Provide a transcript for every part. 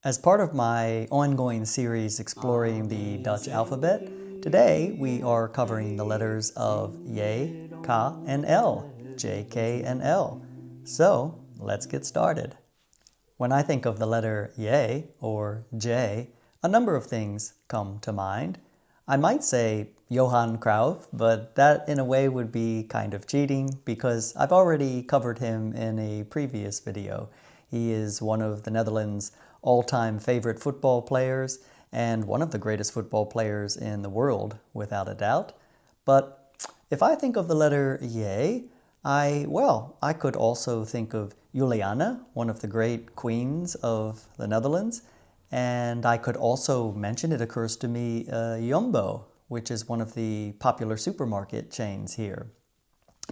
As part of my ongoing series exploring the Dutch alphabet, today we are covering the letters of J, K, and L, J, K, and L. So let's get started. When I think of the letter J or J, a number of things come to mind. I might say Johan Cruyff, but that in a way would be kind of cheating because I've already covered him in a previous video. He is one of the Netherlands' all-time favorite football players and one of the greatest football players in the world, without a doubt. But if I think of the letter J, I could also think of Juliana, one of the great queens of the Netherlands. And I could also mention, it occurs to me, Jumbo, which is one of the popular supermarket chains here.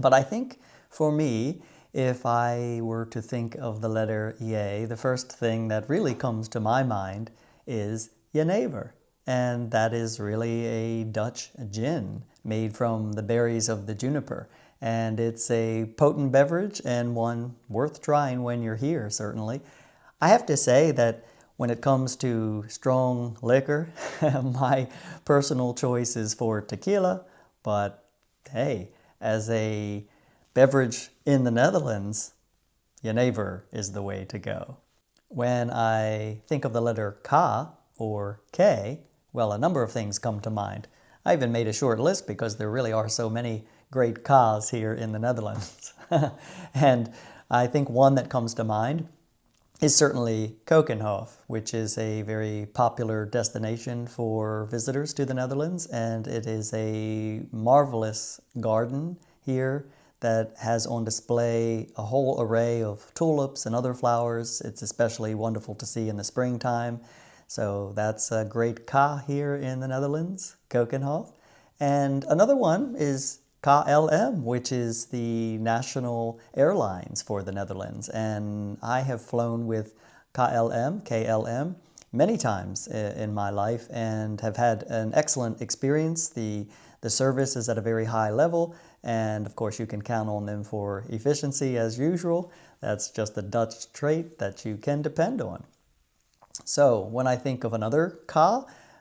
But I think for me, if I were to think of the letter J, the first thing that really comes to my mind is jenever. And that is really a Dutch gin made from the berries of the juniper. And it's a potent beverage and one worth trying when you're here, certainly. I have to say that when it comes to strong liquor, my personal choice is for tequila, but hey, as a beverage in the Netherlands, jenever is the way to go. When I think of the letter K or K, well, a number of things come to mind. I even made a short list because there really are so many great K's here in the Netherlands. And I think one that comes to mind is certainly Keukenhof, which is a very popular destination for visitors to the Netherlands, and it is a marvelous garden here that has on display a whole array of tulips and other flowers. It's especially wonderful to see in the springtime. So that's a great K here in the Netherlands, Keukenhof. And another one is KLM, which is the national airlines for the Netherlands. And I have flown with KLM, many times in my life and have had an excellent experience. The service is at a very high level, and of course you can count on them for efficiency as usual. That's just a Dutch trait that you can depend on. So when I think of another K,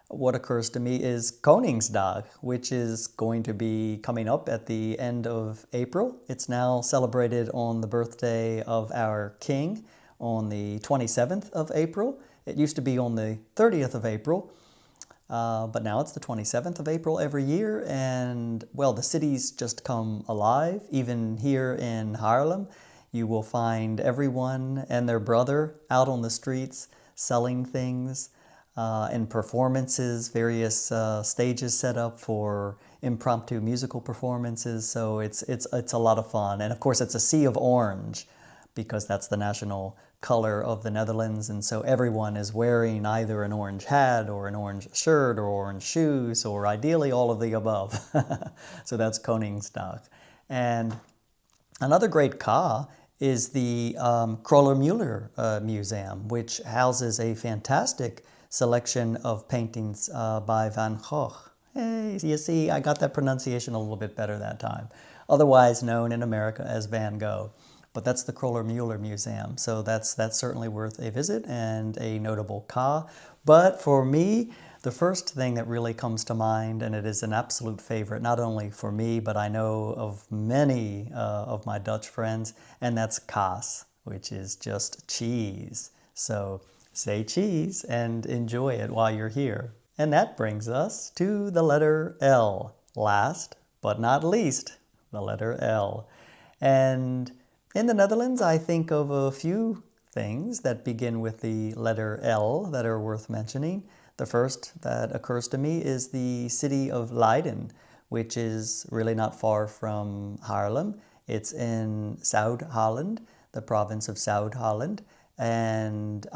what occurs to me is Koningsdag, which is going to be coming up at the end of April. It's now celebrated on the birthday of our king on the 27th of April. It used to be on the 30th of April, but now it's the 27th of April every year. And well, the cities just come alive. Even here in Haarlem, you will find everyone and their brother out on the streets selling things. And performances, various stages set up for impromptu musical performances. So it's a lot of fun. And of course it's a sea of orange because that's the national color of the Netherlands. And so everyone is wearing either an orange hat or an orange shirt or orange shoes, or ideally all of the above. So that's Koningsdag. And another great K is the Kröller-Müller Museum, which houses a fantastic selection of paintings by Van Gogh. Hey, you see, I got that pronunciation a little bit better that time. Otherwise known in America as Van Gogh. But that's the Kröller-Müller Museum. So that's certainly worth a visit and a notable K. But for me, the first thing that really comes to mind, and it is an absolute favorite, not only for me, but I know of many of my Dutch friends, and that's kaas, which is just cheese. So say cheese and enjoy it while you're here. And that brings us to the letter L. Last but not least, the letter L. And in the Netherlands, I think of a few things that begin with the letter L that are worth mentioning. The first that occurs to me is the city of Leiden, which is really not far from Haarlem. It's in Zuid-Holland, the province of Zuid-Holland. And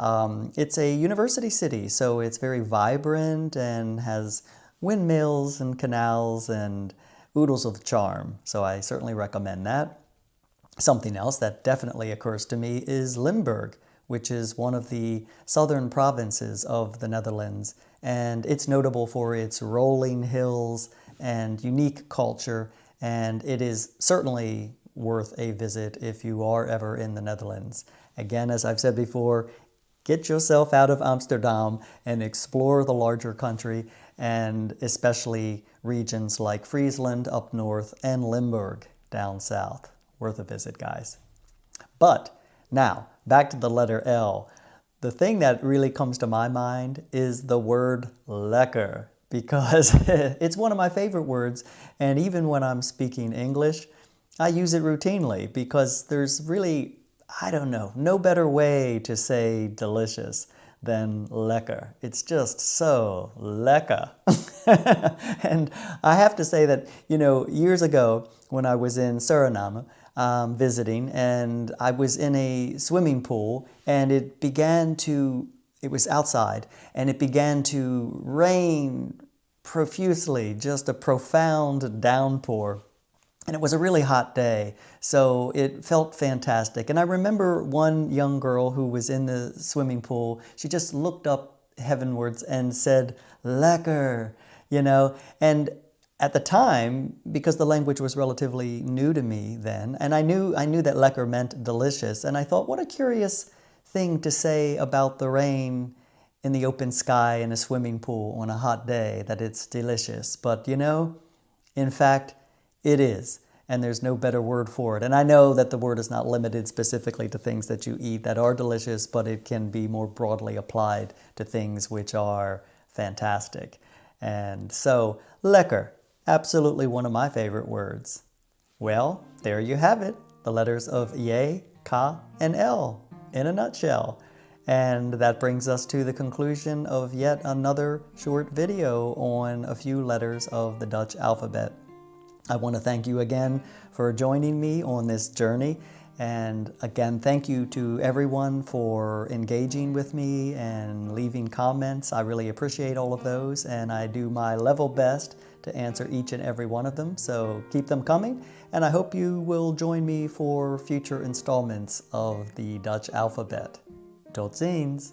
it's a university city, so it's very vibrant and has windmills and canals and oodles of charm. So I certainly recommend that. Something else that definitely occurs to me is Limburg, which is one of the southern provinces of the Netherlands. And it's notable for its rolling hills and unique culture. And it is certainly worth a visit if you are ever in the Netherlands. Again, as I've said before, get yourself out of Amsterdam and explore the larger country, and especially regions like Friesland up north and Limburg down south. Worth a visit, guys. But now, back to the letter L. The thing that really comes to my mind is the word lekker, because it's one of my favorite words, and even when I'm speaking English, I use it routinely because there's really, I don't know, no better way to say delicious than lekker. It's just so lekker. And I have to say that, years ago when I was in Suriname visiting, and I was in a swimming pool, and it was outside, and it began to rain profusely, just a profound downpour. And it was a really hot day, so it felt fantastic. And I remember one young girl who was in the swimming pool, she just looked up heavenwards and said, lekker, And at the time, because the language was relatively new to me then, and I knew that lekker meant delicious, and I thought, what a curious thing to say about the rain in the open sky in a swimming pool on a hot day, that it's delicious. But in fact, it is, and there's no better word for it. And I know that the word is not limited specifically to things that you eat that are delicious, but it can be more broadly applied to things which are fantastic. And so, lekker, absolutely one of my favorite words. Well, there you have it, the letters of J, K, and L in a nutshell. And that brings us to the conclusion of yet another short video on a few letters of the Dutch alphabet. I want to thank you again for joining me on this journey. And again, thank you to everyone for engaging with me and leaving comments. I really appreciate all of those, and I do my level best to answer each and every one of them. So keep them coming, and I hope you will join me for future installments of the Dutch alphabet. Tot ziens!